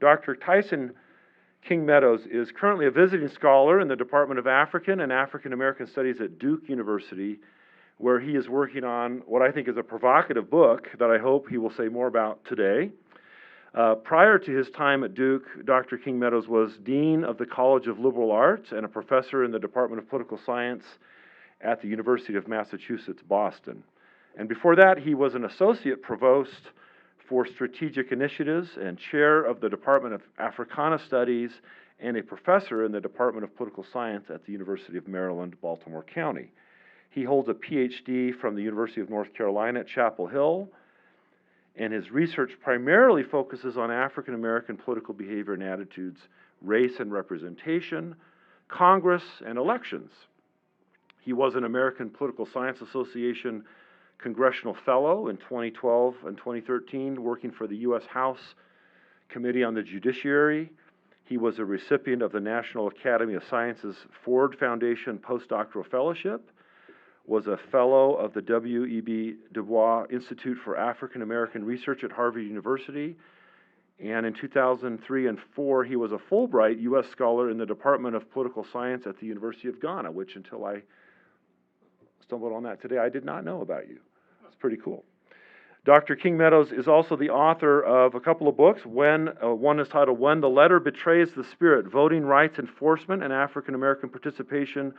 Dr. Tyson King-Meadows is currently a visiting scholar in the Department of African and African American Studies at Duke University, where he is working on what I think is a provocative book that I hope he will say more about today. Prior to his time at Duke, Dr. King-Meadows was Dean of the College of Liberal Arts and a professor in the Department of Political Science at the University of Massachusetts, Boston. And before that, he was an associate provost for strategic initiatives and chair of the Department of Africana Studies and a professor in the Department of Political Science at the University of Maryland, Baltimore County. He holds a PhD from the University of North Carolina at Chapel Hill, and his research primarily focuses on African American political behavior and attitudes, race and representation, Congress, and elections. He was an American Political Science Association Congressional Fellow in 2012 and 2013, working for the U.S. House Committee on the Judiciary. He was a recipient of the National Academy of Sciences Ford Foundation Postdoctoral Fellowship, was a fellow of the W.E.B. Du Bois Institute for African American Research at Harvard University, and in 2003 and 2004, he was a Fulbright U.S. Scholar in the Department of Political Science at the University of Ghana, which until I stumbled on that today, I did not know about you. It's pretty cool. Dr. King-Meadows is also the author of a couple of books. One is titled When the Letter Betrays the Spirit, Voting Rights Enforcement and African American Participation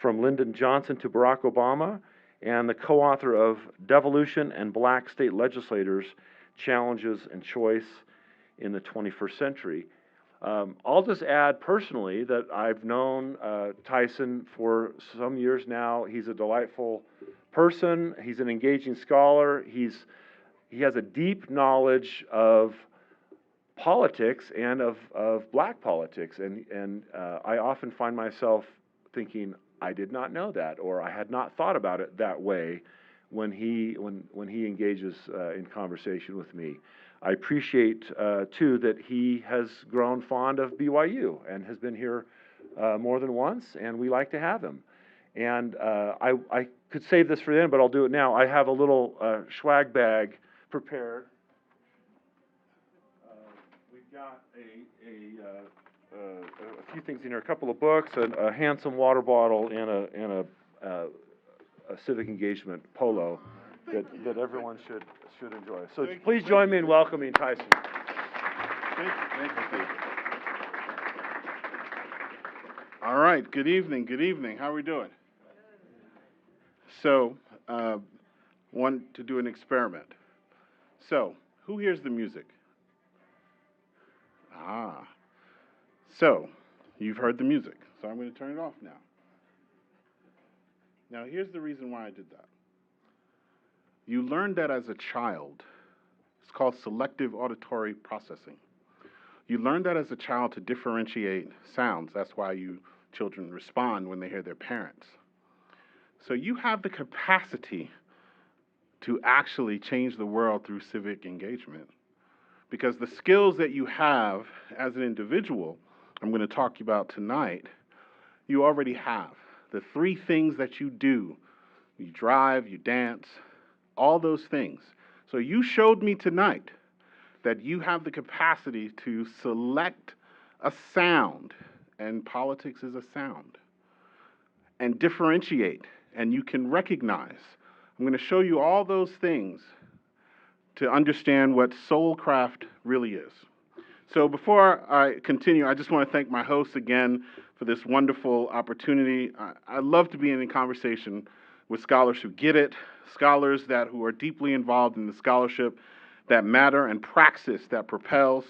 from Lyndon Johnson to Barack Obama, and the co-author of Devolution and Black State Legislators, Challenges and Choice in the 21st Century. I'll just add personally that I've known Tyson for some years now. He's a delightful person. He's an engaging scholar. He has a deep knowledge of politics and of black politics. And I often find myself thinking, I did not know that, or I had not thought about it that way when he engages in conversation with me. I appreciate, too, that he has grown fond of BYU and has been here more than once, and we like to have him. And I could save this for the end, but I'll do it now. I have a little swag bag prepared. We've got a few things in here, a couple of books, a handsome water bottle, and a civic engagement polo that everyone should enjoy. So please join me in welcoming Tyson. Thank you, Steve. All right, good evening. How are we doing? So, want to do an experiment. So, who hears the music? So, you've heard the music. So I'm going to turn it off now. Now, here's the reason why I did that. You learned that as a child. It's called selective auditory processing. You learn that as a child to differentiate sounds. That's why children respond when they hear their parents. So you have the capacity to actually change the world through civic engagement. Because the skills that you have as an individual, I'm going to talk about tonight, you already have. The three things that you do, you drive, you dance, all those things. So you showed me tonight that you have the capacity to select a sound, and politics is a sound, and differentiate, and you can recognize. I'm going to show you all those things to understand what Soulcraft really is. So before I continue, I just want to thank my hosts again for this wonderful opportunity. I love to be in a conversation with scholars who get it, scholars who are deeply involved in the scholarship that matter, and praxis that propels.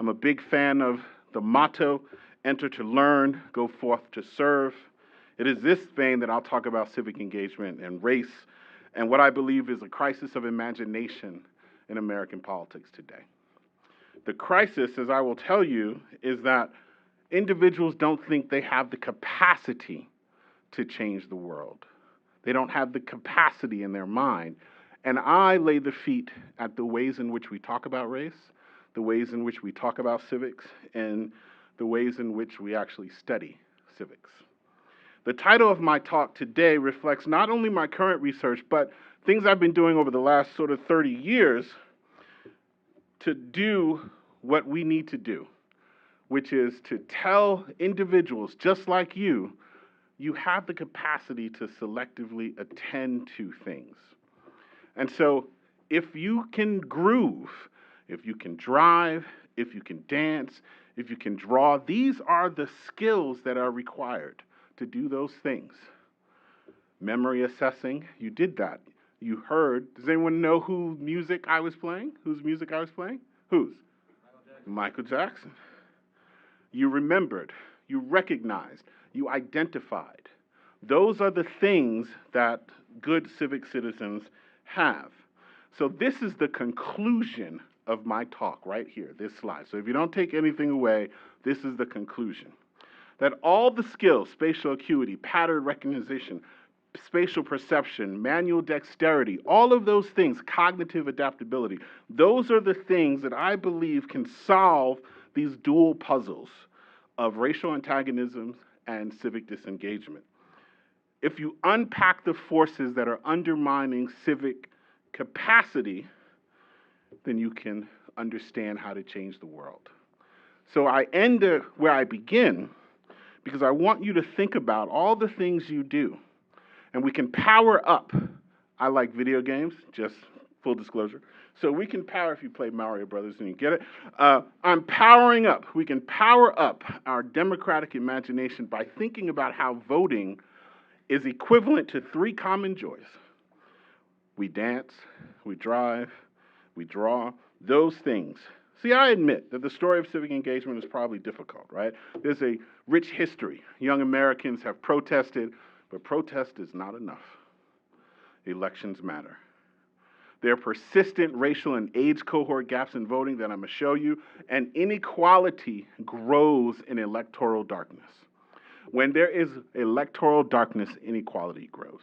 I'm a big fan of the motto, enter to learn, go forth to serve. It is this vein that I'll talk about civic engagement and race and what I believe is a crisis of imagination in American politics today. The crisis, as I will tell you, is that individuals don't think they have the capacity to change the world. They don't have the capacity in their mind. And I lay the feet at the ways in which we talk about race, the ways in which we talk about civics, and the ways in which we actually study civics. The title of my talk today reflects not only my current research, but things I've been doing over the last sort of 30 years to do what we need to do, which is to tell individuals just like you have the capacity to selectively attend to things. And so if you can groove, if you can drive, if you can dance, if you can draw, these are the skills that are required to do those things. Memory assessing, you did that. You heard. Does anyone know whose music I was playing? Whose music I was playing? Whose? Michael Jackson. You remembered. You recognized. You identified. Those are the things that good civic citizens have. So this is the conclusion of my talk right here, this slide. So if you don't take anything away, this is the conclusion. That all the skills, spatial acuity, pattern recognition, spatial perception, manual dexterity, all of those things, cognitive adaptability, those are the things that I believe can solve these dual puzzles of racial antagonisms and civic disengagement. If you unpack the forces that are undermining civic capacity, then you can understand how to change the world. So I end where I begin because I want you to think about all the things you do. And we can power up. I like video games, just full disclosure. So we can power, if you play Mario Brothers and you get it. I'm powering up. We can power up our democratic imagination by thinking about how voting is equivalent to three common joys. We dance, we drive, we draw, those things. See, I admit that the story of civic engagement is probably difficult, right? There's a rich history. Young Americans have protested, but protest is not enough. Elections matter. There are persistent racial and age cohort gaps in voting that I'm going to show you, and inequality grows in electoral darkness. When there is electoral darkness, inequality grows.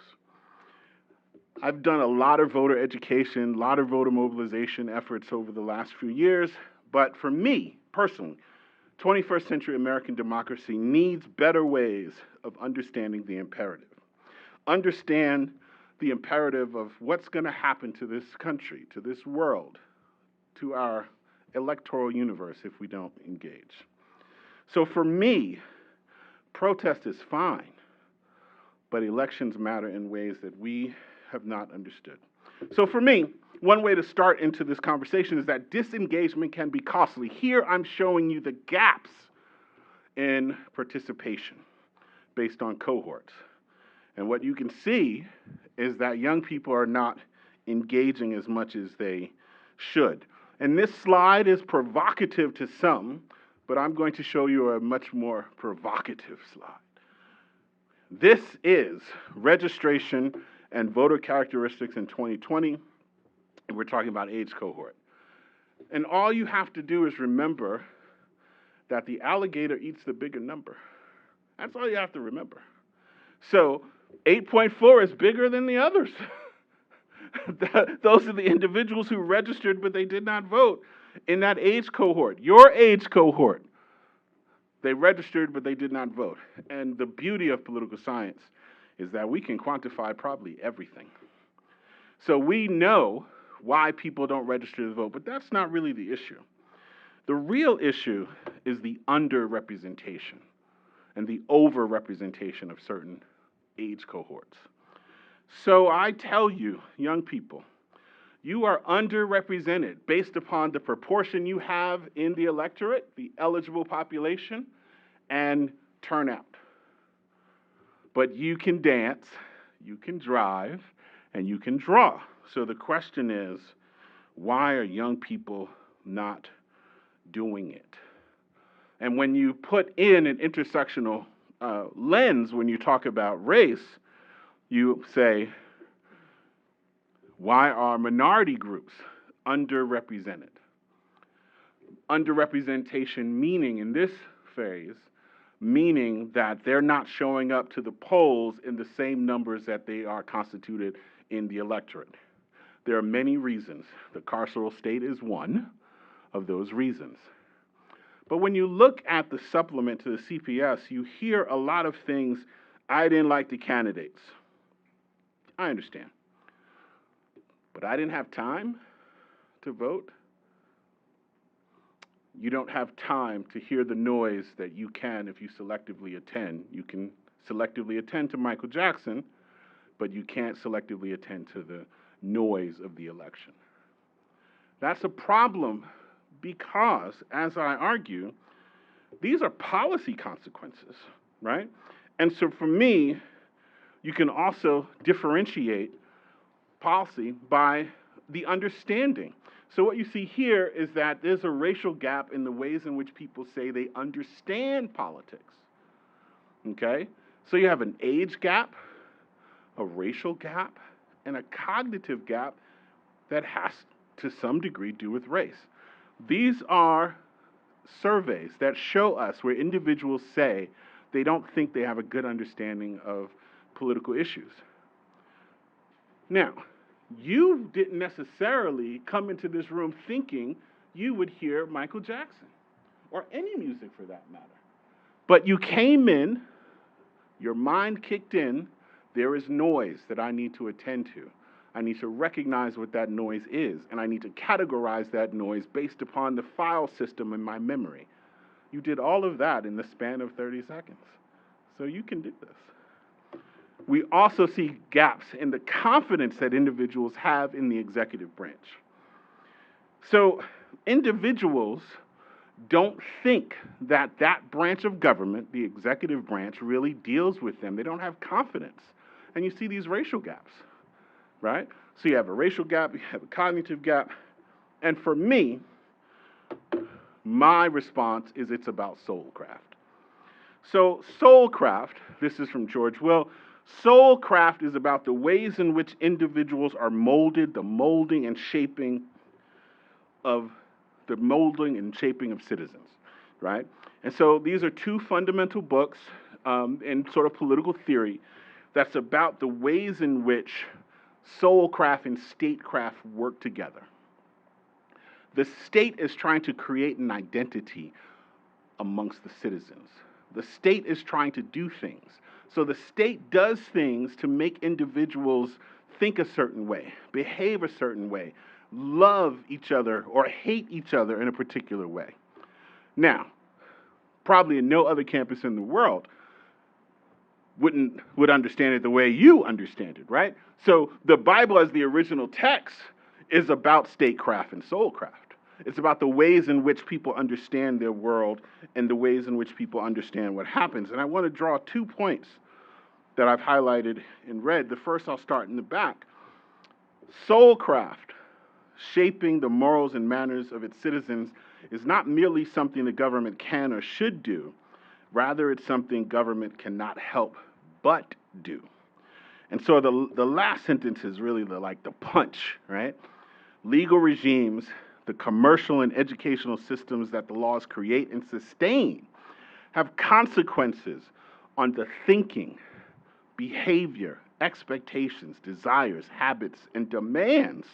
I've done a lot of voter education, a lot of voter mobilization efforts over the last few years, but for me, personally, 21st century American democracy needs better ways of understanding the imperative. Understand the imperative of what's going to happen to this country, to this world, to our electoral universe if we don't engage. So for me, protest is fine, but elections matter in ways that we have not understood. So for me, one way to start into this conversation is that disengagement can be costly. Here I'm showing you the gaps in participation based on cohorts. And what you can see is that young people are not engaging as much as they should. And this slide is provocative to some, but I'm going to show you a much more provocative slide. This is registration and voter characteristics in 2020, and we're talking about age cohort. And all you have to do is remember that the alligator eats the bigger number. That's all you have to remember. So 8.4 is bigger than the others. Those are the individuals who registered, but they did not vote in that age cohort. Your age cohort, they registered, but they did not vote. And the beauty of political science is that we can quantify probably everything. So we know why people don't register to vote, but that's not really the issue. The real issue is the underrepresentation and the overrepresentation of certain age cohorts. So I tell you, young people, you are underrepresented based upon the proportion you have in the electorate, the eligible population, and turnout. But you can dance, you can drive, and you can draw. So the question is, why are young people not doing it? And when you put in an intersectional lens, when you talk about race, you say, why are minority groups underrepresented? Underrepresentation meaning, in this phase, meaning that they're not showing up to the polls in the same numbers that they are constituted in the electorate. There are many reasons. The carceral state is one of those reasons. But when you look at the supplement to the CPS, you hear a lot of things. I didn't like the candidates. I understand. But I didn't have time to vote. You don't have time to hear the noise that you can if you selectively attend. You can selectively attend to Michael Jackson, but you can't selectively attend to the noise of the election. That's a problem because, as I argue, these are policy consequences, right? And so for me, you can also differentiate policy by the understanding. So what you see here is that there's a racial gap in the ways in which people say they understand politics. Okay? So you have an age gap, a racial gap, and a cognitive gap that has to some degree do with race. These are surveys that show us where individuals say they don't think they have a good understanding of political issues. Now, you didn't necessarily come into this room thinking you would hear Michael Jackson or any music for that matter. But you came in, your mind kicked in, there is noise that I need to attend to. I need to recognize what that noise is, and I need to categorize that noise based upon the file system in my memory. You did all of that in the span of 30 seconds. So you can do this. We also see gaps in the confidence that individuals have in the executive branch. So individuals don't think that that branch of government, the executive branch, really deals with them. They don't have confidence. And you see these racial gaps, right? So you have a racial gap, you have a cognitive gap. And for me, my response is it's about Soulcraft. So Soulcraft, this is from George Will, Soulcraft is about the ways in which individuals are molded, the molding and shaping of citizens, right? And so these are two fundamental books in sort of political theory that's about the ways in which soulcraft and statecraft work together. The state is trying to create an identity amongst the citizens. The state is trying to do things. So the state does things to make individuals think a certain way, behave a certain way, love each other or hate each other in a particular way. Now, probably in no other campus in the world would understand it the way you understand it, right? So the Bible as the original text is about statecraft and soulcraft. It's about the ways in which people understand their world and the ways in which people understand what happens. And I want to draw 2 points that I've highlighted in red. The first, I'll start in the back. Soulcraft, shaping the morals and manners of its citizens, is not merely something the government can or should do. Rather, it's something government cannot help but do. And so the last sentence is really the punch, right? Legal regimes, the commercial and educational systems that the laws create and sustain have consequences on the thinking, behavior, expectations, desires, habits, and demands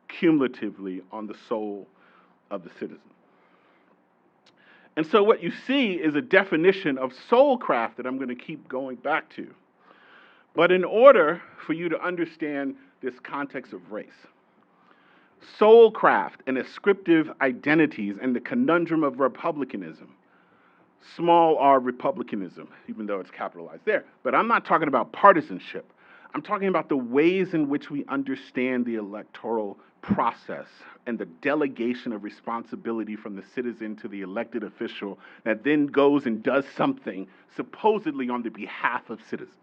cumulatively on the soul of the citizen. And so what you see is a definition of soulcraft that I'm going to keep going back to. But in order for you to understand this context of race, soulcraft and ascriptive identities and the conundrum of republicanism, small r republicanism, even though it's capitalized there. But I'm not talking about partisanship. I'm talking about the ways in which we understand the electoral process and the delegation of responsibility from the citizen to the elected official that then goes and does something supposedly on the behalf of citizens,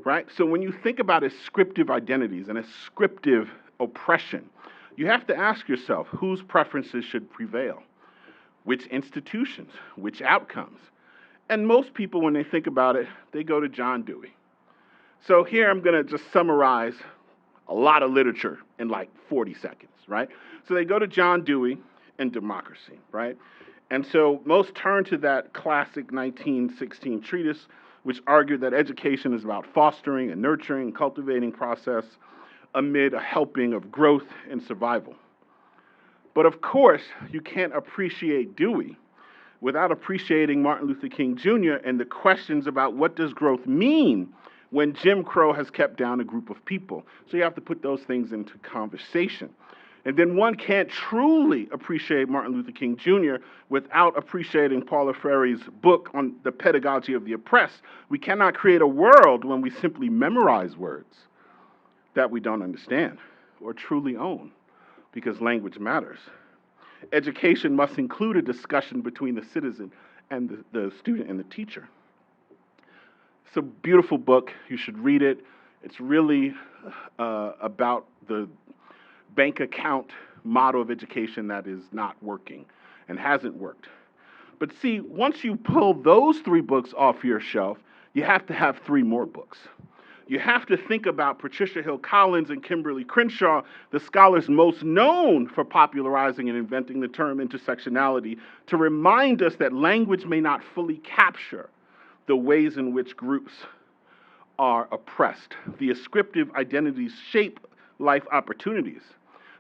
right? So when you think about ascriptive identities and ascriptive oppression, you have to ask yourself whose preferences should prevail, which institutions, which outcomes. And most people, when they think about it, they go to John Dewey. So here I'm going to just summarize a lot of literature in 40 seconds, right? So they go to John Dewey and democracy, right? And so most turn to that classic 1916 treatise, which argued that education is about fostering and nurturing and cultivating process amid a helping of growth and survival. But of course, you can't appreciate Dewey without appreciating Martin Luther King Jr. and the questions about what does growth mean when Jim Crow has kept down a group of people. So you have to put those things into conversation. And then one can't truly appreciate Martin Luther King Jr. without appreciating Paulo Freire's book on the pedagogy of the oppressed. We cannot create a world when we simply memorize words that we don't understand or truly own, because language matters. Education must include a discussion between the citizen and the student and the teacher. It's a beautiful book. You should read it. It's really about the bank account model of education that is not working and hasn't worked. But see, once you pull those 3 books off your shelf, you have to have 3 more books. You have to think about Patricia Hill Collins and Kimberly Crenshaw, the scholars most known for popularizing and inventing the term intersectionality, to remind us that language may not fully capture the ways in which groups are oppressed. The ascriptive identities shape life opportunities.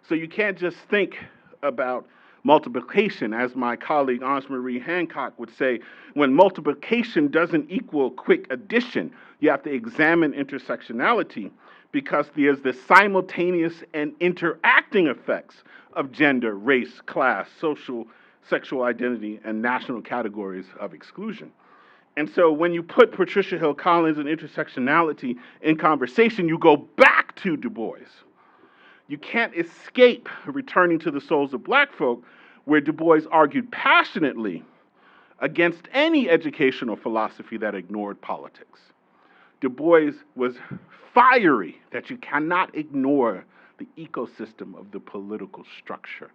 So you can't just think about multiplication, as my colleague Ange Marie Hancock would say. When multiplication doesn't equal quick addition, you have to examine intersectionality, because there's the simultaneous and interacting effects of gender, race, class, social, sexual identity, and national categories of exclusion. And so when you put Patricia Hill Collins and intersectionality in conversation, you go back to Du Bois. You can't escape returning to the Souls of Black Folk, where Du Bois argued passionately against any educational philosophy that ignored politics. Du Bois was fiery that you cannot ignore the ecosystem of the political structure,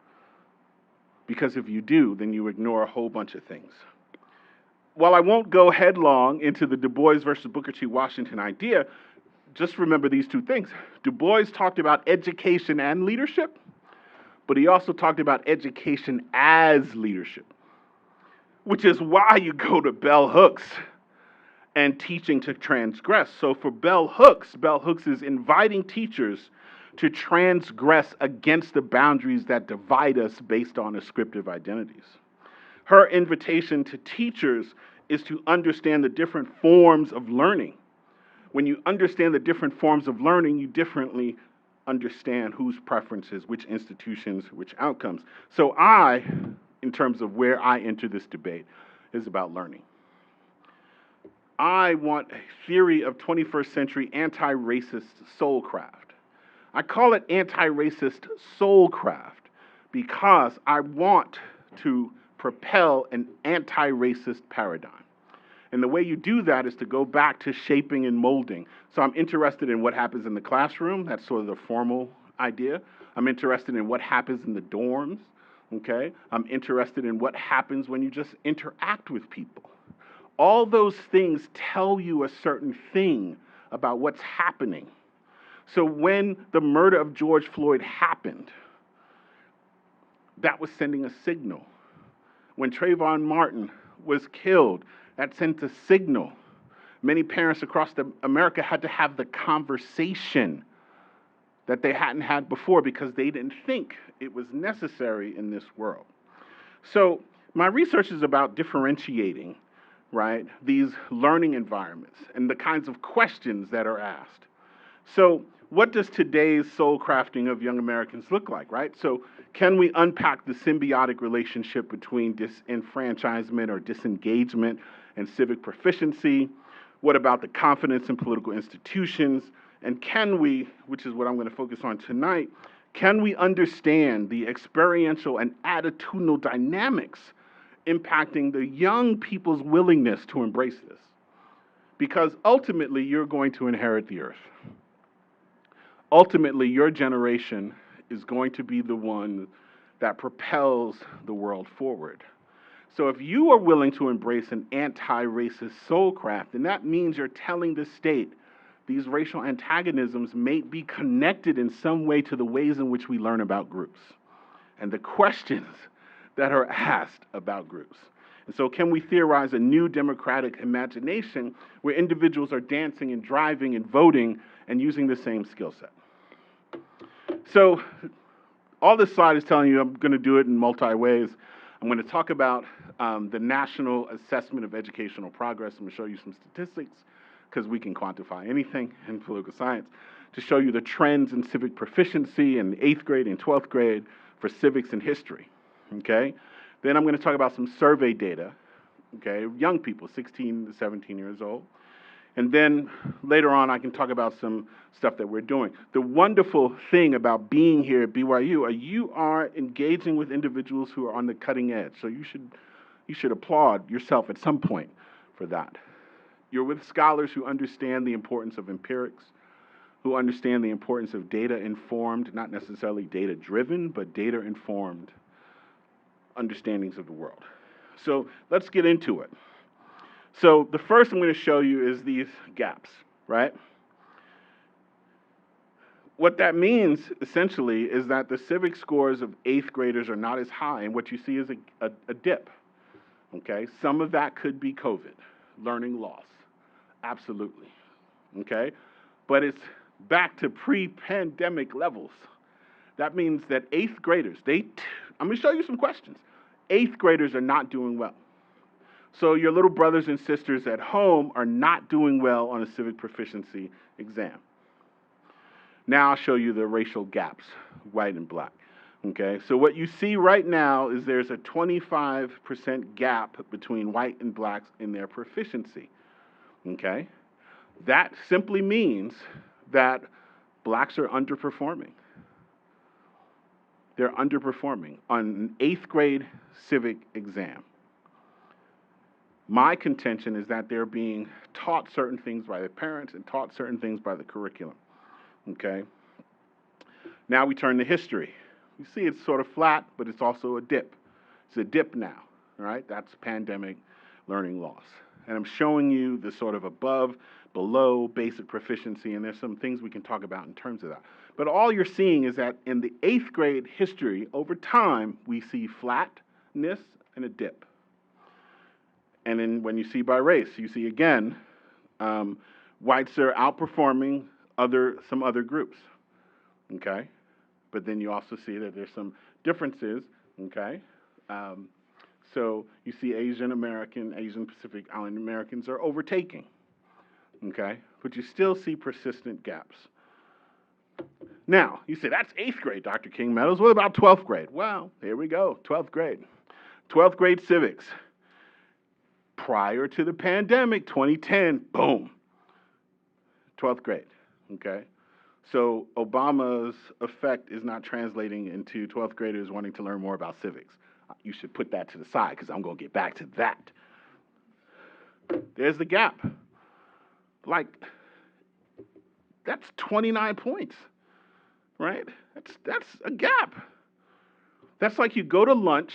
because if you do, then you ignore a whole bunch of things. While I won't go headlong into the Du Bois versus Booker T. Washington idea, just remember these 2 things. Du Bois talked about education and leadership, but he also talked about education as leadership, which is why you go to bell hooks and teaching to transgress. So for bell hooks is inviting teachers to transgress against the boundaries that divide us based on ascriptive identities. Her invitation to teachers is to understand the different forms of learning. When you understand the different forms of learning, you differently understand whose preferences, which institutions, which outcomes. So in terms of where I enter this debate, is about learning. I want a theory of 21st century anti-racist soulcraft. I call it anti-racist soulcraft because I want to propel an anti-racist paradigm. And the way you do that is to go back to shaping and molding. So I'm interested in what happens in the classroom. That's sort of the formal idea. I'm interested in what happens in the dorms, okay? I'm interested in what happens when you just interact with people. All those things tell you a certain thing about what's happening. So when the murder of George Floyd happened, that was sending a signal. When Trayvon Martin was killed, that sent a signal. Many parents across America had to have the conversation that they hadn't had before because they didn't think it was necessary in this world. So my research is about differentiating, right, these learning environments and the kinds of questions that are asked. So what does today's soul crafting of young Americans look like, right? So can we unpack the symbiotic relationship between disenfranchisement or disengagement and civic proficiency? What about the confidence in political institutions? And can we, which is what I'm going to focus on tonight, can we understand the experiential and attitudinal dynamics impacting the young people's willingness to embrace this? Because ultimately, you're going to inherit the earth. Ultimately, your generation is going to be the one that propels the world forward. So if you are willing to embrace an anti-racist soulcraft, then that means you're telling the state these racial antagonisms may be connected in some way to the ways in which we learn about groups and the questions that are asked about groups. And so can we theorize a new democratic imagination where individuals are dancing and driving and voting and using the same skill set? So all this slide is telling you I'm going to do it in multi-ways. I'm going to talk about the National Assessment of Educational Progress. I'm going to show you some statistics because we can quantify anything in political science. to show you the trends in civic proficiency in 8th grade and 12th grade for civics and history, okay? Then I'm going to talk about some survey data, okay, young people, 16 to 17 years old. And then later on, I can talk about some stuff that we're doing. The wonderful thing about being here at BYU, you are engaging with individuals who are on the cutting edge. So you should applaud yourself at some point for that. You're with scholars who understand the importance of empirics, who understand the importance of data-informed, not necessarily data-driven, but data-informed understandings of the world. So let's get into it. So the first I'm going to show you is these gaps, right? What that means, essentially, is that the civic scores of 8th graders are not as high, and what you see is a dip, okay? Some of that could be COVID, learning loss, absolutely, okay? But it's back to pre-pandemic levels. That means that 8th graders, I'm going to show you some questions. 8th graders are not doing well. So your little brothers and sisters at home are not doing well on a civic proficiency exam. Now I'll show you the racial gaps, white and black. Okay, so what you see right now is there's a 25% gap between white and blacks in their proficiency. Okay, that simply means that blacks are underperforming. They're underperforming on an 8th grade civic exam. My contention is that they're being taught certain things by their parents and taught certain things by the curriculum, okay? Now we turn to history. You see it's sort of flat, but it's also a dip. It's a dip now, all right? That's pandemic learning loss. And I'm showing you the sort of above, below basic proficiency, and there's some things we can talk about in terms of that. But all you're seeing is that in the 8th grade history, over time, we see flatness and a dip. And then when you see by race, you see again, whites are outperforming some other groups, okay? But then you also see that there's some differences, okay? So you see Asian Pacific Island Americans are overtaking, okay? But you still see persistent gaps. Now, you say, that's 8th grade, Dr. King-Meadows. What about 12th grade? Well, here we go, 12th grade. 12th grade civics. Prior to the pandemic, 2010, boom, 12th grade, okay? So Obama's effect is not translating into 12th graders wanting to learn more about civics. You should put that to the side because I'm going to get back to that. There's the gap. Like, that's 29 points, right? That's a gap. That's like you go to lunch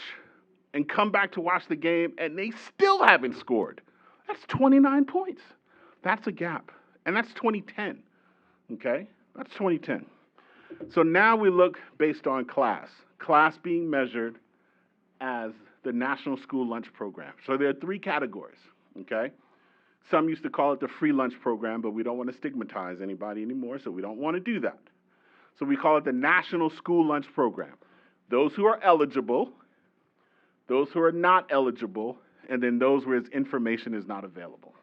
and come back to watch the game, and they still haven't scored. That's 29 points. That's a gap. And that's 2010, okay? That's 2010. So now we look based on class. Class being measured as the National School Lunch Program. So there are 3 categories, okay? Some used to call it the free lunch program, but we don't want to stigmatize anybody anymore, so we don't want to do that. So we call it the National School Lunch Program. Those who are eligible, those who are not eligible, and then those where information is not available.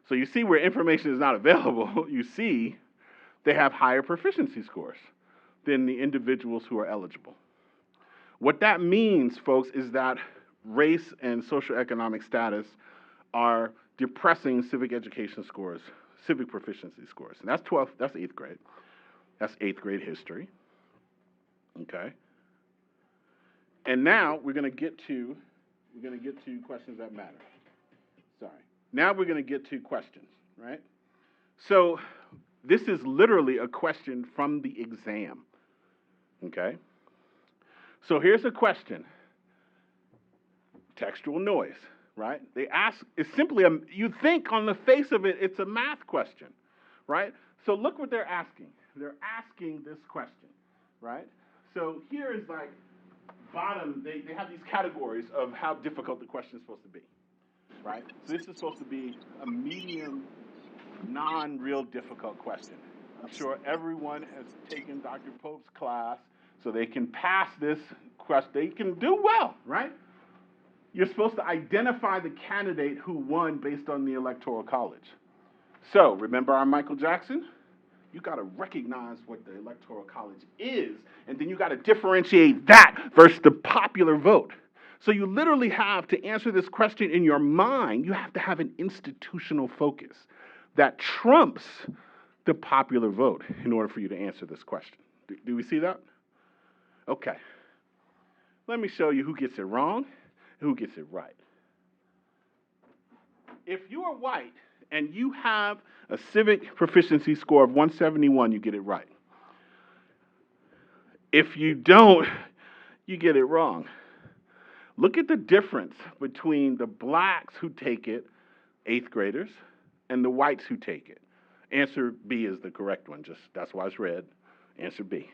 So you see where information is not available, you see they have higher proficiency scores than the individuals who are eligible. What that means, folks, is that race and socioeconomic status are depressing civic education scores, civic proficiency scores. And that's 8th grade. That's 8th grade history. Okay? And now we're going to get to questions that matter. Sorry. Now we're going to get to questions, right? So this is literally a question from the exam. Okay? So here's a question. Textual noise, right? They ask, it's simply, you think on the face of it, it's a math question, right? So look what they're asking. They're asking this question, right? So here is like, bottom, they have these categories of how difficult the question is supposed to be, right? So this is supposed to be a medium, non-real difficult question. I'm sure everyone has taken Dr. Pope's class, so they can pass this question. They can do well, right? You're supposed to identify the candidate who won based on the Electoral College. So remember our Michael Jackson? You got to recognize what the Electoral College is, and then you got to differentiate that versus the popular vote. So you literally have to answer this question in your mind. You have to have an institutional focus that trumps the popular vote in order for you to answer this question. Do we see that? Okay. Let me show you who gets it wrong and who gets it right. If you are white and you have a civic proficiency score of 171, you get it right. If you don't, you get it wrong. Look at the difference between the blacks who take it, 8th graders, and the whites who take it. Answer B is the correct one, just that's why it's red. Answer B,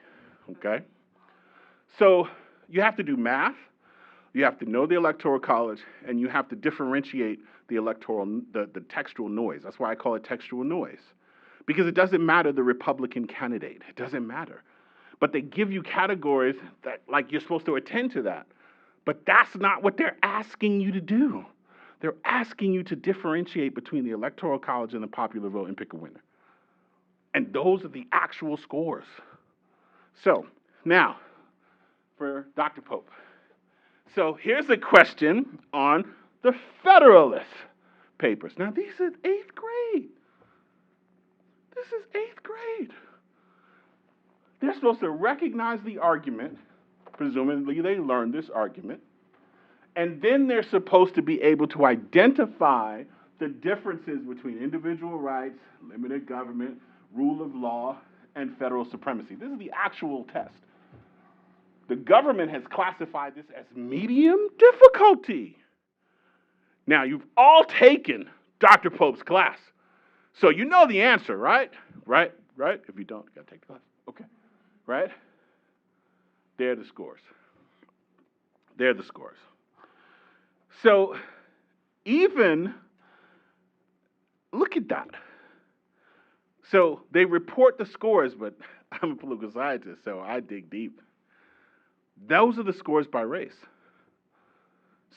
okay? So you have to do math, you have to know the Electoral College, and you have to differentiate the textual noise. That's why I call it textual noise. Because it doesn't matter the Republican candidate. It doesn't matter. But they give you categories that, like, you're supposed to attend to that. But that's not what they're asking you to do. They're asking you to differentiate between the Electoral College and the popular vote and pick a winner. And those are the actual scores. So, now, for Dr. Pope. So here's a question on the Federalist Papers. Now, these is 8th grade. This is 8th grade. They're supposed to recognize the argument. Presumably, they learned this argument. And then they're supposed to be able to identify the differences between individual rights, limited government, rule of law, and federal supremacy. This is the actual test. The government has classified this as medium difficulty. Now, you've all taken Dr. Pope's class. So you know the answer, right? Right? If you don't, you got to take the class. Okay. Right? They're the scores. So even, look at that. So they report the scores, but I'm a political scientist, so I dig deep. Those are the scores by race.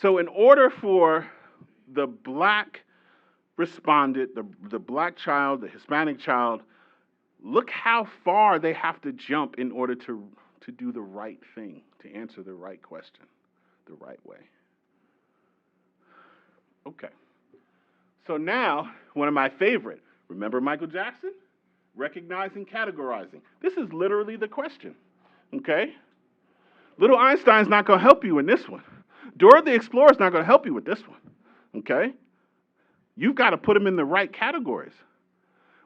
So in order for the black respondent, the black child, the Hispanic child, look how far they have to jump in order to do the right thing, to answer the right question the right way. Okay. So now, one of my favorite, remember Michael Jackson? Recognizing, categorizing. This is literally the question, okay? Little Einstein's not going to help you in this one. Dora the Explorer's not going to help you with this one, okay? You've got to put them in the right categories,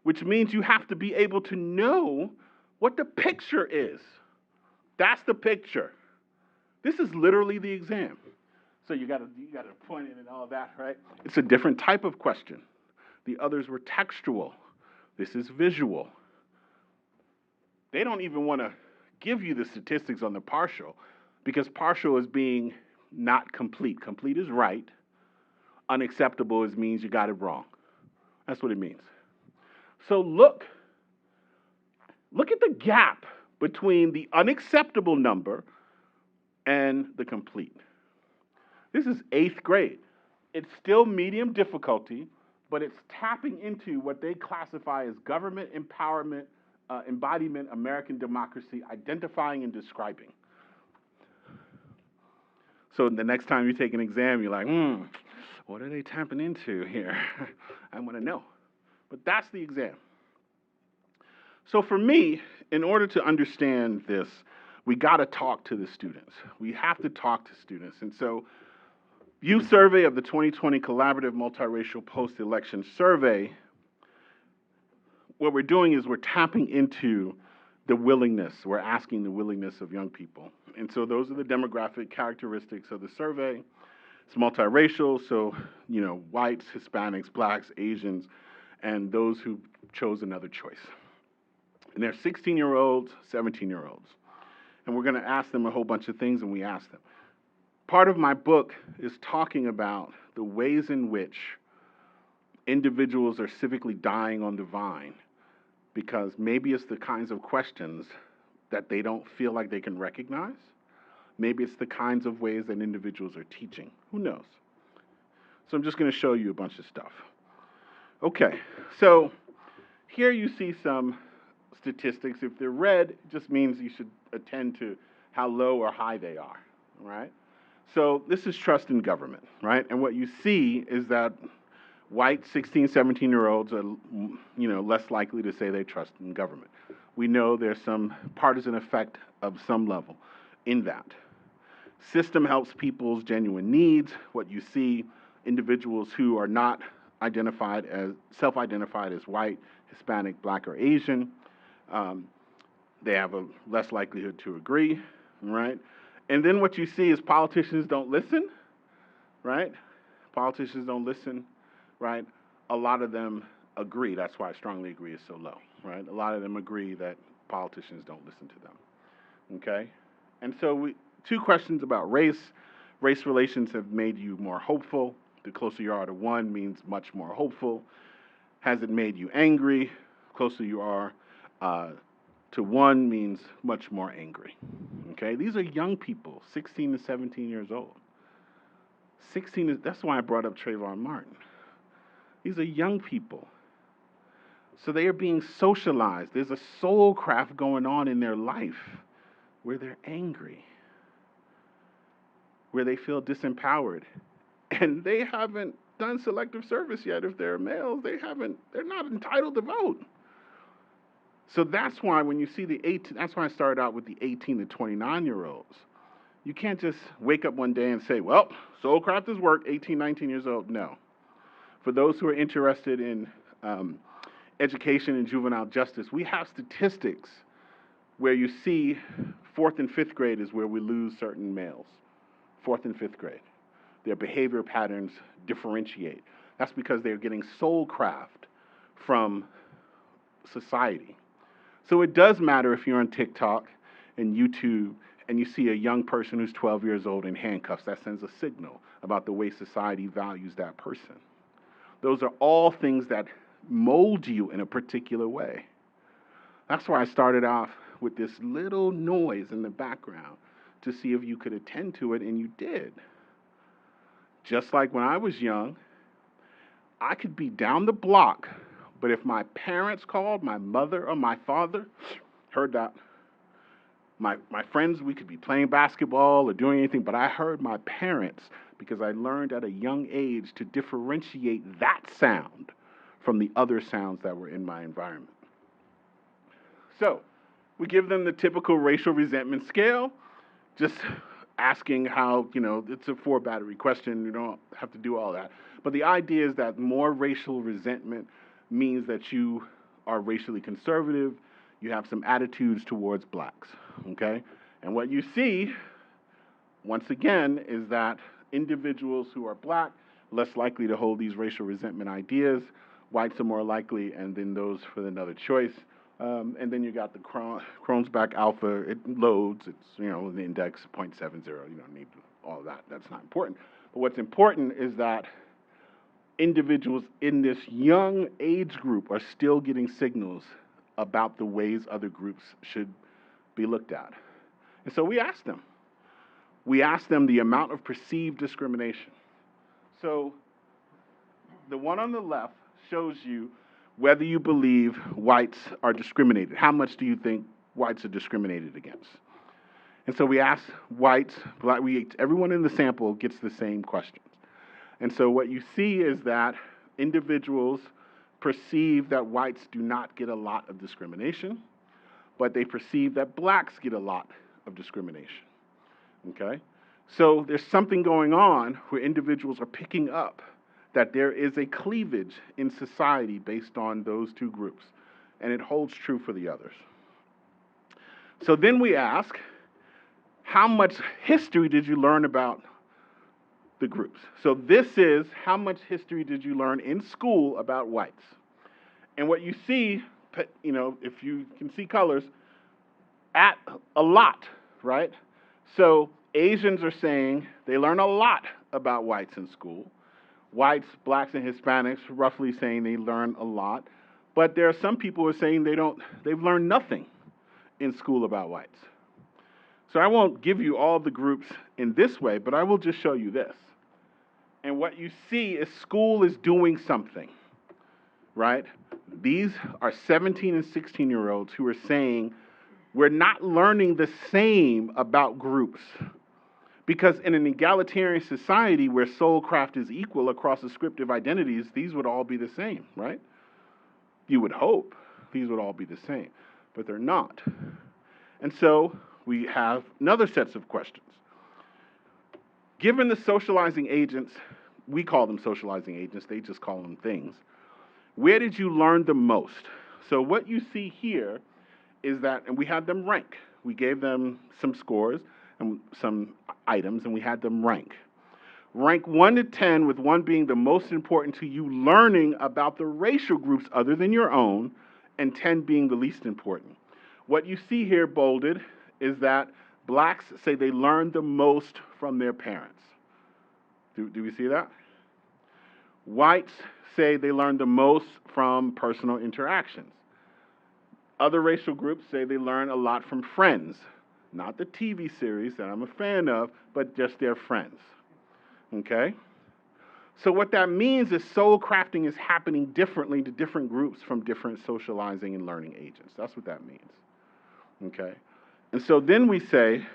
which means you have to be able to know what the picture is. That's the picture. This is literally the exam. So you got to point it and all that, right? It's a different type of question. The others were textual. This is visual. They don't even want to give you the statistics on the partial because partial is being not complete. Complete is right. Unacceptable means you got it wrong. That's what it means. So look at the gap between the unacceptable number and the complete. This is 8th grade. It's still medium difficulty, but it's tapping into what they classify as government empowerment, embodiment, American democracy, identifying and describing. So the next time you take an exam, you're like, what are they tapping into here? I want to know. But that's the exam. So for me, in order to understand this, we got to talk to the students. We have to talk to students. And so Youth Survey of the 2020 Collaborative Multiracial Post-Election Survey, what we're doing is we're tapping into the willingness. We're asking the willingness of young people. And so those are the demographic characteristics of the survey. It's multiracial, so, whites, Hispanics, blacks, Asians, and those who chose another choice. And they're 16-year-olds, 17-year-olds. And we're going to ask them a whole bunch of things, and we ask them. Part of my book is talking about the ways in which individuals are civically dying on the vine because maybe it's the kinds of questions that they don't feel like they can recognize. Maybe it's the kinds of ways that individuals are teaching. Who knows? So I'm just going to show you a bunch of stuff. Okay, so here you see some statistics. If they're red, it just means you should attend to how low or high they are, right? So this is trust in government, right? And what you see is that white 16, 17-year-olds are, less likely to say they trust in government. We know there's some partisan effect of some level in that. System helps people's genuine needs. What you see, individuals who are not self-identified as white, Hispanic, Black, or Asian, they have a less likelihood to agree, right? And then what you see is politicians don't listen, right? Politicians don't listen, right? A lot of them agree. That's why strongly agree is so low, right? A lot of them agree that politicians don't listen to them, okay? And so two questions about race. Race relations have made you more hopeful. The closer you are to one means much more hopeful. Has it made you angry? Closer you are to one means much more angry. Okay, these are young people, 16 to 17 years old. That's why I brought up Trayvon Martin. These are young people. So they are being socialized. There's a soulcraft going on in their life where they're angry, where they feel disempowered. And they haven't done selective service yet. If they're males, they're not entitled to vote. So that's why when you see that's why I started out with the 18 to 29-year-olds. You can't just wake up one day and say, well, Soulcraft has worked, 18, 19 years old. No. For those who are interested in education and juvenile justice, we have statistics where you see 4th and 5th grade is where we lose certain males. 4th and 5th grade. Their behavior patterns differentiate. That's because they're getting soulcraft from society. So it does matter if you're on TikTok and YouTube and you see a young person who's 12 years old in handcuffs. That sends a signal about the way society values that person. Those are all things that mold you in a particular way. That's why I started off with this little noise in the background to see if you could attend to it, and you did. Just like when I was young, I could be down the block, but if my parents called, my mother or my father, heard that. My friends, we could be playing basketball or doing anything, but I heard my parents because I learned at a young age to differentiate that sound from the other sounds that were in my environment. So we give them the typical racial resentment scale, just asking how, it's a 4-battery question. You don't have to do all that. But the idea is that more racial resentment means that you are racially conservative, you have some attitudes towards blacks, okay? And what you see, once again, is that individuals who are black, less likely to hold these racial resentment ideas, whites are more likely, and then those for another choice. And then you got the Kronesback alpha, it loads, it's, the index 0.70, you don't need all of that, that's not important. But what's important is that individuals in this young age group are still getting signals about the ways other groups should be looked at. And so we asked them. We asked them the amount of perceived discrimination. So the one on the left shows you whether you believe whites are discriminated. How much do you think whites are discriminated against? And so we asked whites, everyone in the sample gets the same questions. And so what you see is that individuals perceive that whites do not get a lot of discrimination, but they perceive that blacks get a lot of discrimination, okay? So there's something going on where individuals are picking up that there is a cleavage in society based on those two groups, and it holds true for the others. So then we ask, how much history did you learn about the groups? So this is how much history did you learn in school about whites? And what you see, if you can see colors, at a lot, right? So Asians are saying they learn a lot about whites in school. Whites, blacks, and Hispanics roughly saying they learn a lot. But there are some people who are saying they've learned nothing in school about whites. So I won't give you all the groups in this way, but I will just show you this. And what you see is school is doing something. right? These are 17 and 16-year-olds who are saying, we're not learning the same about groups. Because in an egalitarian society where soulcraft is equal across descriptive identities, these would all be the same, right? You would hope these would all be the same, but they're not. And so we have another sets of questions. Given the socializing agents, we call them socializing agents, they just call them things. Where did you learn the most? So what you see here is that, and we had them rank. We gave them some scores and some items, and we had them rank. Rank 1 to 10, with 1 being the most important to you learning about the racial groups other than your own, and 10 being the least important. What you see here bolded is that blacks say they learn the most from their parents. Do we see that? Whites say they learn the most from personal interactions. Other racial groups say they learn a lot from friends. Not the TV series that I'm a fan of, but just their friends. Okay? So what that means is soul crafting is happening differently to different groups from different socializing and learning agents. That's what that means. Okay? And so then we say,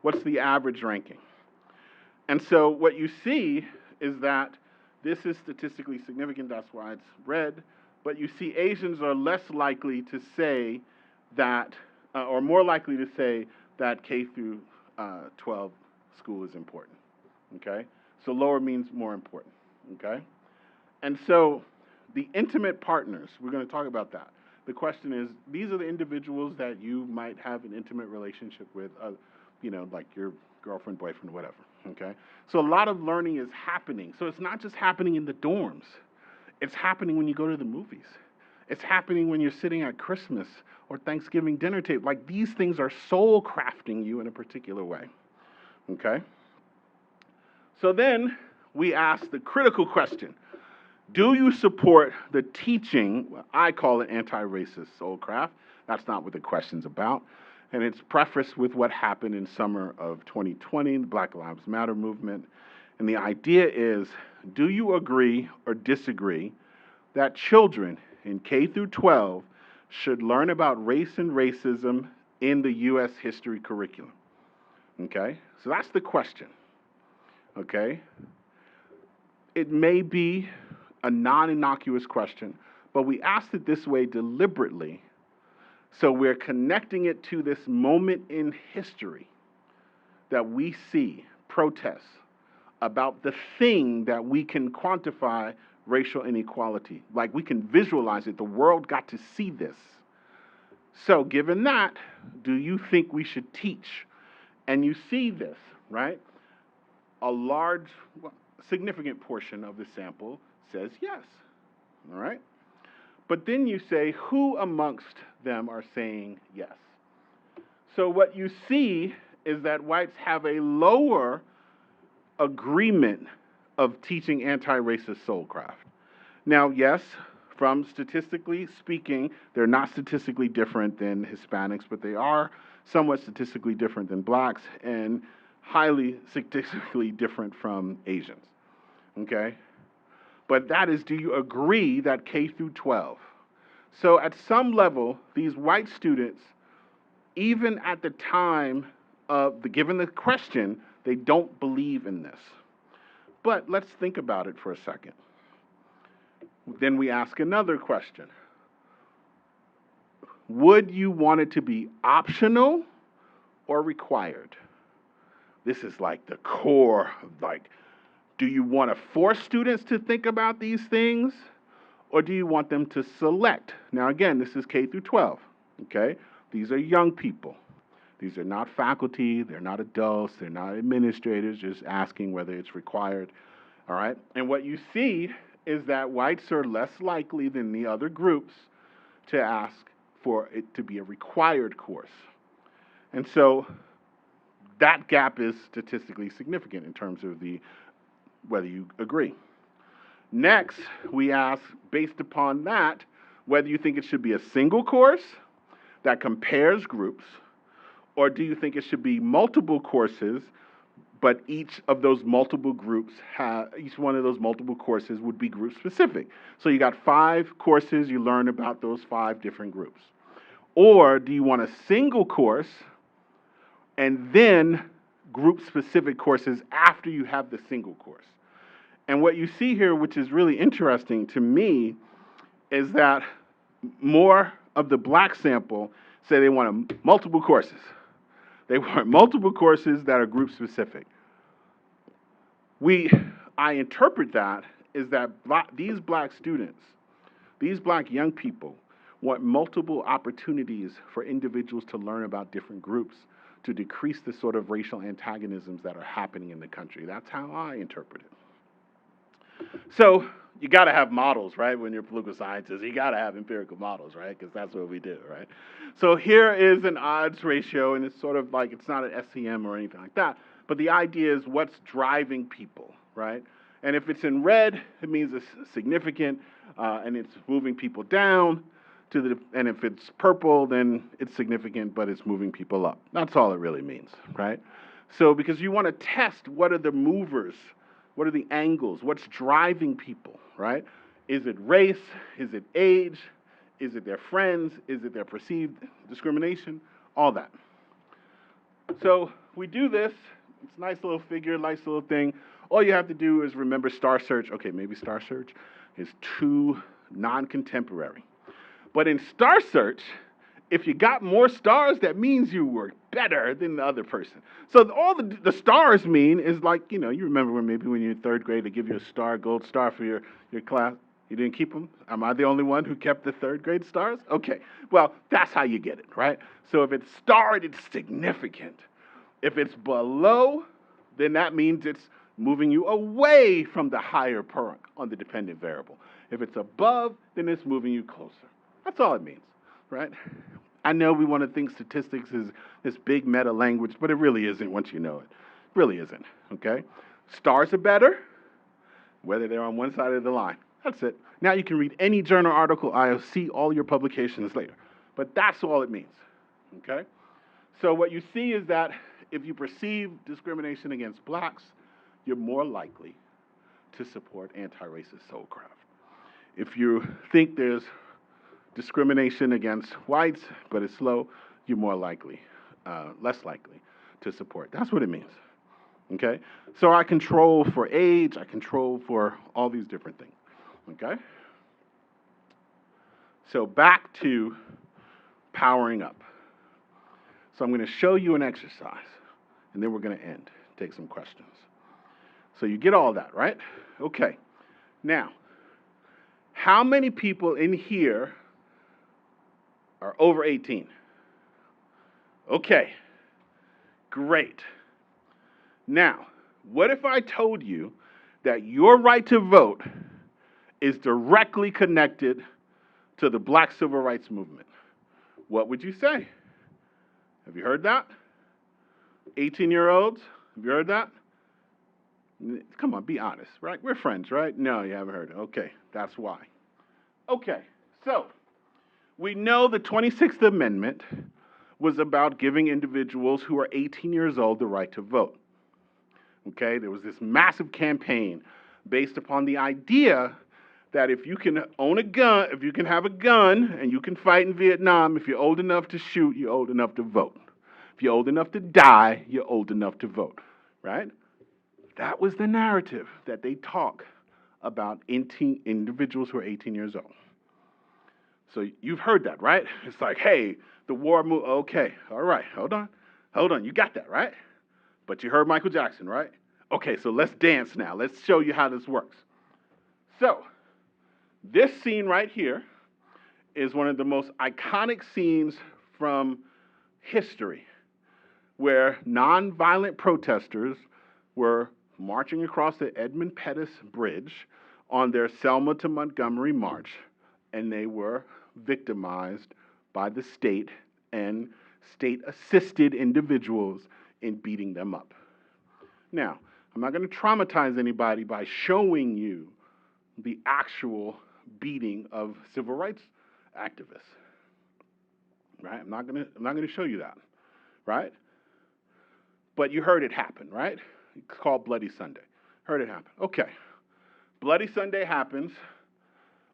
what's the average ranking? And so what you see is that this is statistically significant, that's why it's red, but you see Asians are less likely to say that, or more likely to say that K through 12 school is important, okay? So lower means more important, okay? And so the intimate partners, we're going to talk about that. The question is, these are the individuals that you might have an intimate relationship with, like your girlfriend, boyfriend, whatever, okay? So a lot of learning is happening. So it's not just happening in the dorms. It's happening when you go to the movies. It's happening when you're sitting at Christmas or Thanksgiving dinner table. Like, these things are soul crafting you in a particular way, okay? So then we ask the critical question. Do you support the teaching, I call it anti-racist soulcraft. That's not what the question's about. And it's prefaced with what happened in summer of 2020, the Black Lives Matter movement. And the idea is, do you agree or disagree that children in K through 12 should learn about race and racism in the U.S. history curriculum? Okay, so that's the question. Okay, it may be a non-innocuous question, but we asked it this way deliberately, so we're connecting it to this moment in history that we see protests about the thing that we can quantify racial inequality. Like, we can visualize it. The world got to see this. So given that, do you think we should teach? And you see this, right? A large, significant portion of the sample says yes, all right? But then you say, who amongst them are saying yes? So what you see is that whites have a lower agreement of teaching anti-racist soulcraft. Now, yes, from statistically speaking, they're not statistically different than Hispanics, but they are somewhat statistically different than blacks and highly statistically different from Asians, okay? But that is, do you agree that K through 12? So at some level, these white students, even at the time of given the question, they don't believe in this. But let's think about it for a second. Then we ask another question. Would you want it to be optional or required? This is like the core of, like, do you want to force students to think about these things, or do you want them to select? Now, again, this is K through 12, okay? These are young people. These are not faculty, they're not adults, they're not administrators, just asking whether it's required, all right? And what you see is that whites are less likely than the other groups to ask for it to be a required course. And so that gap is statistically significant in terms of whether you agree. Next, we ask, based upon that, whether you think it should be a single course that compares groups, or do you think it should be multiple courses but each of those multiple groups each one of those multiple courses would be group specific. So you got 5 courses, you learn about those 5 different groups. Or do you want a single course and then group specific courses after you have the single course? And what you see here, which is really interesting to me, is that more of the black sample say they want multiple courses. They want multiple courses that are group specific. I interpret that is that these black students, these black young people, want multiple opportunities for individuals to learn about different groups to decrease the sort of racial antagonisms that are happening in the country. That's how I interpret it. So you got to have models, right? When you're political scientists, you got to have empirical models, right? Because that's what we do, right? So here is an odds ratio, and it's sort of like, it's not an SEM or anything like that, but the idea is what's driving people, right? And if it's in red, it means it's significant, and it's moving people down and if it's purple, then it's significant, but it's moving people up. That's all it really means, right? So because you want to test what are the movers, what are the angles, what's driving people, right? Is it race? Is it age? Is it their friends? Is it their perceived discrimination? All that. So we do this. It's a nice little figure, nice little thing. All you have to do is remember star search. Okay, maybe star search is too non-contemporary. But in star search, if you got more stars, that means you were better than the other person. So all the stars mean is like, you remember when you're in 3rd grade, they give you a star, gold star for your class. You didn't keep them? Am I the only one who kept the 3rd grade stars? Okay, well, that's how you get it, right? So if it's starred, it's significant. If it's below, then that means it's moving you away from the higher perk on the dependent variable. If it's above, then it's moving you closer. That's all it means, right? I know we want to think statistics is this big meta language, but it really isn't once you know it. It really isn't, okay? Stars are better, whether they're on one side of the line. That's it. Now you can read any journal article, I'll see all your publications later. But that's all it means, okay? So what you see is that if you perceive discrimination against blacks, you're more likely to support anti-racist Soulcraft. If you think there's discrimination against whites, but it's low, you're more likely, less likely to support. That's what it means, okay? So I control for age, I control for all these different things, okay? So back to powering up. So I'm going to show you an exercise, and then we're going to take some questions. So you get all that, right? Okay. Now, how many people in here are over 18? Okay, great. Now, what if I told you that your right to vote is directly connected to the Black Civil Rights Movement? What would you say? Have you heard that? 18-year-olds, have you heard that? Come on, be honest, right? We're friends, right? No, you haven't heard it. Okay, that's why. Okay, so we know the 26th Amendment was about giving individuals who are 18 years old the right to vote. Okay, there was this massive campaign based upon the idea that if you can own a gun, if you can have a gun and you can fight in Vietnam, if you're old enough to shoot, you're old enough to vote. If you're old enough to die, you're old enough to vote, right? That was the narrative that they talk about individuals who are 18 years old. So you've heard that, right? It's like, hey, the war moved. Okay, all right, hold on. You got that, right? But you heard Michael Jackson, right? Okay, so let's dance now. Let's show you how this works. So this scene right here is one of the most iconic scenes from history, where nonviolent protesters were marching across the Edmund Pettus Bridge on their Selma to Montgomery march, and they were victimized by the state and state-assisted individuals in beating them up. Now, I'm not going to traumatize anybody by showing you the actual beating of civil rights activists, right? I'm not going to show you that, right? But you heard it happen, right? It's called Bloody Sunday. Heard it happen. Okay. Bloody Sunday happens.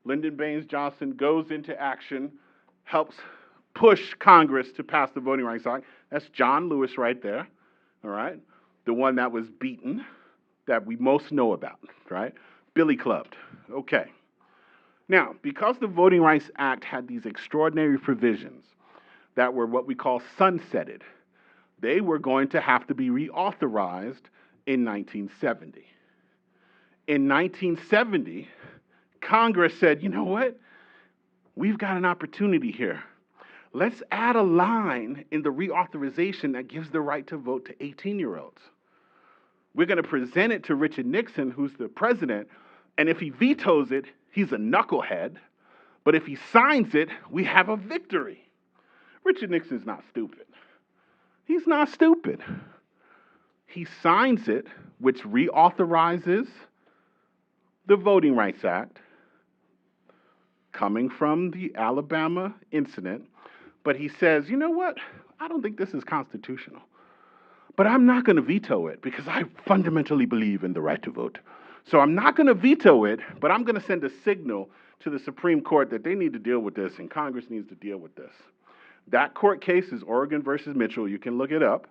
Lyndon Baines Johnson goes into action, helps push Congress to pass the Voting Rights Act. That's John Lewis right there, all right? The one that was beaten, that we most know about, right? Billy clubbed. Okay. Now, because the Voting Rights Act had these extraordinary provisions that were what we call sunsetted, they were going to have to be reauthorized in 1970. In 1970, Congress said, you know what? We've got an opportunity here. Let's add a line in the reauthorization that gives the right to vote to 18-year-olds. We're going to present it to Richard Nixon, who's the president, and if he vetoes it, he's a knucklehead. But if he signs it, we have a victory. Richard Nixon's not stupid. He's not stupid. He signs it, which reauthorizes the Voting Rights Act, coming from the Alabama incident, but he says, you know what? I don't think this is constitutional. But I'm not going to veto it because I fundamentally believe in the right to vote. So I'm not going to veto it, but I'm going to send a signal to the Supreme Court that they need to deal with this and Congress needs to deal with this. That court case is Oregon versus Mitchell. You can look it up.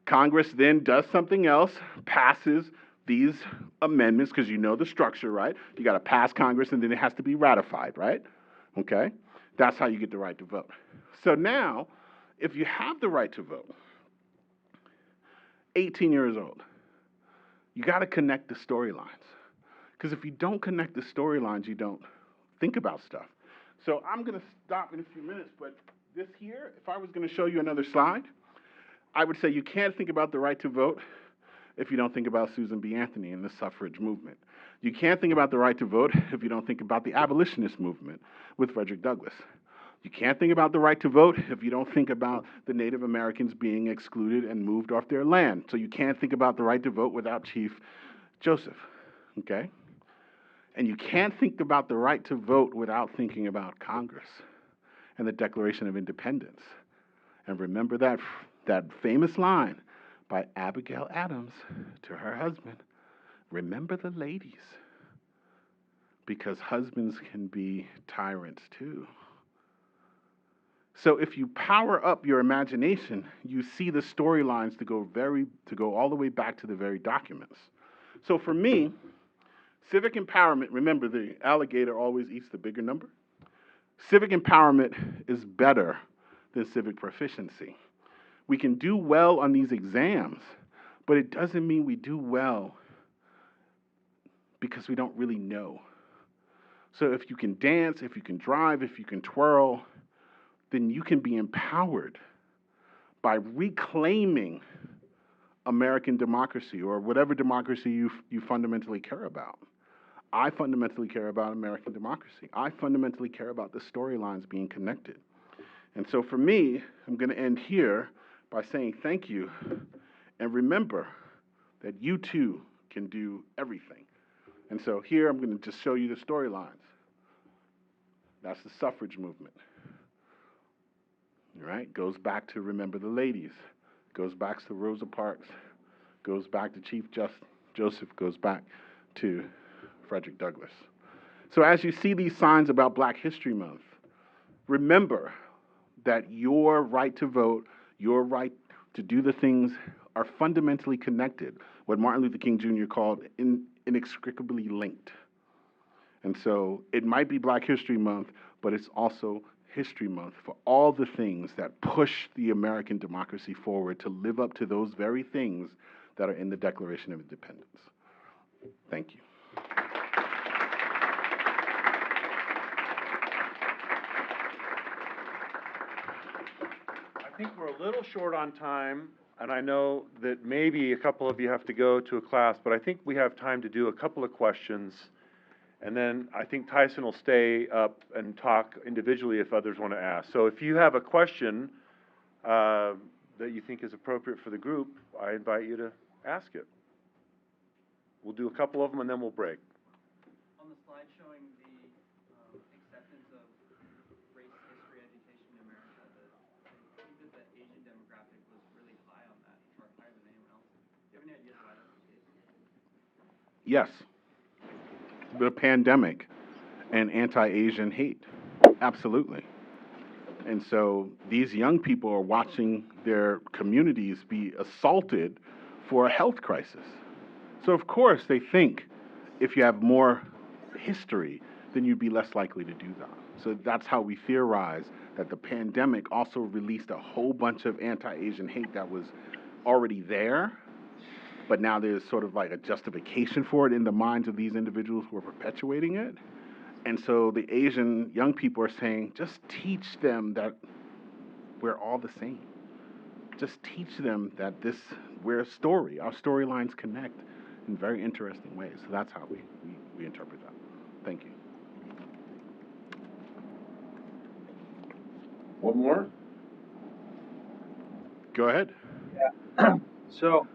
Congress then does something else, passes these amendments, because you know the structure, right? You got to pass Congress and then it has to be ratified, right? Okay? That's how you get the right to vote. So now, if you have the right to vote, 18 years old, you got to connect the storylines. Because if you don't connect the storylines, you don't think about stuff. So I'm going to stop in a few minutes, but this here, if I was going to show you another slide, I would say you can't think about the right to vote if you don't think about Susan B. Anthony and the suffrage movement. You can't think about the right to vote if you don't think about the abolitionist movement with Frederick Douglass. You can't think about the right to vote if you don't think about the Native Americans being excluded and moved off their land. So you can't think about the right to vote without Chief Joseph, okay? And you can't think about the right to vote without thinking about Congress and the Declaration of Independence. And remember that famous line by Abigail Adams to her husband, remember the ladies, because husbands can be tyrants too. So if you power up your imagination, you see the storylines to go all the way back to the very documents. So for me, civic empowerment, remember the alligator always eats the bigger number. Civic empowerment is better than civic proficiency. We can do well on these exams, but it doesn't mean we do well because we don't really know. So if you can dance, if you can drive, if you can twirl, then you can be empowered by reclaiming American democracy or whatever democracy you fundamentally care about. I fundamentally care about American democracy. I fundamentally care about the storylines being connected. And so for me, I'm going to end here by saying thank you, and remember that you too can do everything. And so here I'm going to just show you the storylines. That's the suffrage movement. All right? Goes back to Remember the Ladies. Goes back to Rosa Parks. Goes back to Chief Joseph. Goes back to Frederick Douglass. So as you see these signs about Black History Month, remember that your right to vote, your right to do the things are fundamentally connected, what Martin Luther King Jr. called inextricably linked. And so it might be Black History Month, but it's also History Month for all the things that push the American democracy forward to live up to those very things that are in the Declaration of Independence. Thank you. I think we're a little short on time, and I know that maybe a couple of you have to go to a class, but I think we have time to do a couple of questions, and then I think Tyson will stay up and talk individually if others want to ask. So if you have a question that you think is appropriate for the group, I invite you to ask it. We'll do a couple of them, and then we'll break. On the slide showing the acceptance of race history education in America, I think that the Asian demographic was really high on that chart, higher than anyone else. Do you have any ideas why that was the case? Yes, the pandemic and anti-Asian hate. Absolutely. And so these young people are watching their communities be assaulted for a health crisis. So, of course, they think if you have more history, then you'd be less likely to do that. So that's how we theorize that the pandemic also released a whole bunch of anti-Asian hate that was already there, but now there's sort of like a justification for it in the minds of these individuals who are perpetuating it. And so the Asian young people are saying, just teach them that we're all the same. Just teach them that we're a story. Our storylines connect in very interesting ways. So that's how we interpret that. Thank you. One more? Go ahead. So,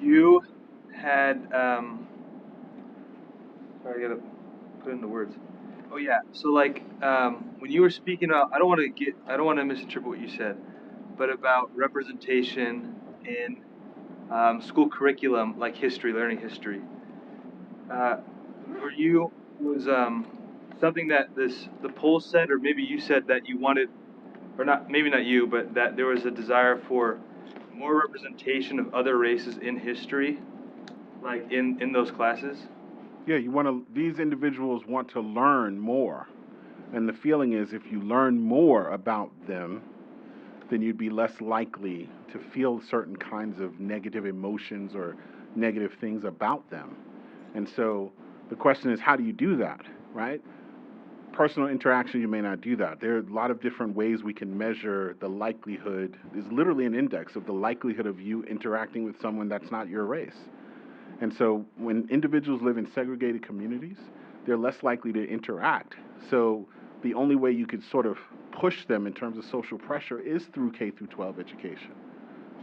you had, sorry, I gotta put it into words. Oh yeah, so like, when you were speaking about, I don't want to misinterpret what you said, but about representation in school curriculum, like history, learning history. Was something that the poll said, or maybe you said that you wanted, or not, maybe not you, but that there was a desire for more representation of other races in history, like in those classes? Yeah, these individuals want to learn more. And the feeling is if you learn more about them, then you'd be less likely to feel certain kinds of negative emotions or negative things about them. And so the question is, how do you do that, right? Personal interaction, you may not do that. There are a lot of different ways we can measure the likelihood. There's literally an index of the likelihood of you interacting with someone that's not your race. And so when individuals live in segregated communities, they're less likely to interact. So the only way you could sort of push them in terms of social pressure is through K through 12 education,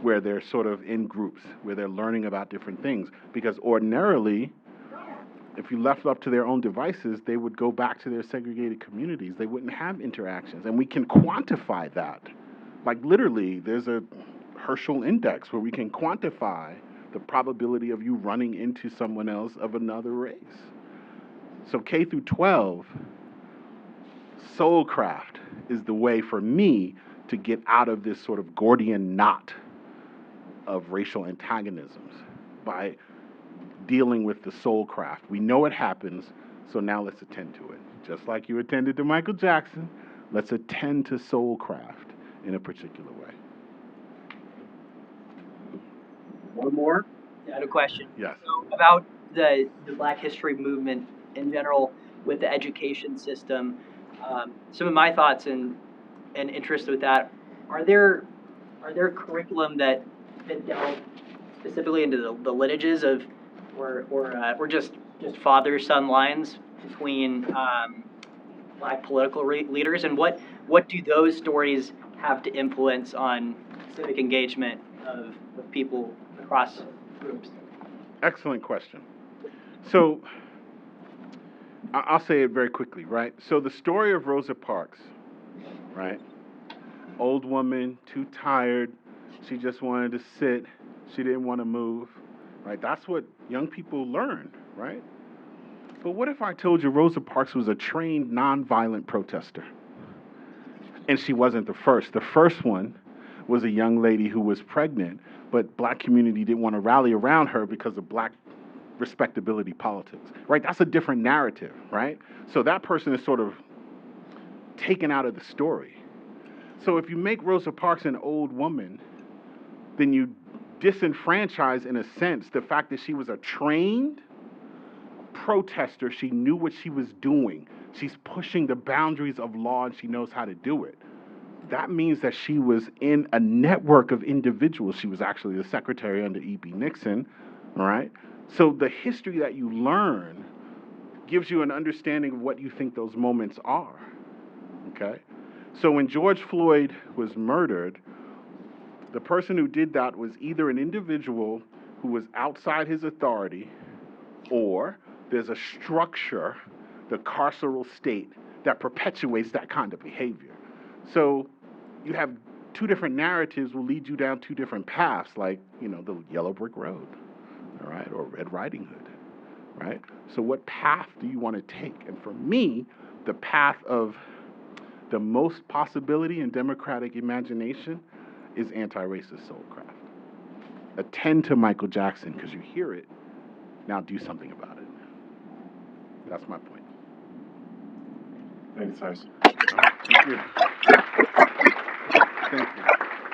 where they're sort of in groups, where they're learning about different things. Because ordinarily, if you left up to their own devices, they would go back to their segregated communities. They wouldn't have interactions. And we can quantify that. Like literally, there's a Herschel index where we can quantify the probability of you running into someone else of another race. So K through 12, Soulcraft is the way for me to get out of this sort of Gordian knot of racial antagonisms by dealing with the Soulcraft. We know it happens, so now let's attend to it. Just like you attended to Michael Jackson, let's attend to Soulcraft in a particular way. One more? I had a question. Yes. So about the Black History movement in general with the education system. Some of my thoughts and interest with that, are there curriculum that delve specifically into the lineages of or just father-son lines between Black political leaders, and what do those stories have to influence on civic engagement of people across groups? Excellent question. So I'll say it very quickly, right? So the story of Rosa Parks, right? Old woman, too tired. She just wanted to sit. She didn't want to move, right? That's what young people learn, right? But what if I told you Rosa Parks was a trained nonviolent protester? And she wasn't the first. The first one was a young lady who was pregnant, but Black community didn't want to rally around her because of Black respectability politics, right? That's a different narrative, right? So that person is sort of taken out of the story. So if you make Rosa Parks an old woman, then you disenfranchise, in a sense, the fact that she was a trained protester. She knew what she was doing. She's pushing the boundaries of law and she knows how to do it. That means that she was in a network of individuals. She was actually the secretary under E.B. Nixon, all right? So the history that you learn gives you an understanding of what you think those moments are, okay? So when George Floyd was murdered, the person who did that was either an individual who was outside his authority, or there's a structure, the carceral state, that perpetuates that kind of behavior. So you have two different narratives will lead you down two different paths, like, the yellow brick road, all right, or Red Riding Hood, right? So what path do you want to take? And for me, the path of the most possibility in democratic imagination is anti-racist soulcraft. Attend to Michael Jackson because you hear it. Now do something about it. That's my point. Thanks, Tyson. Thank you.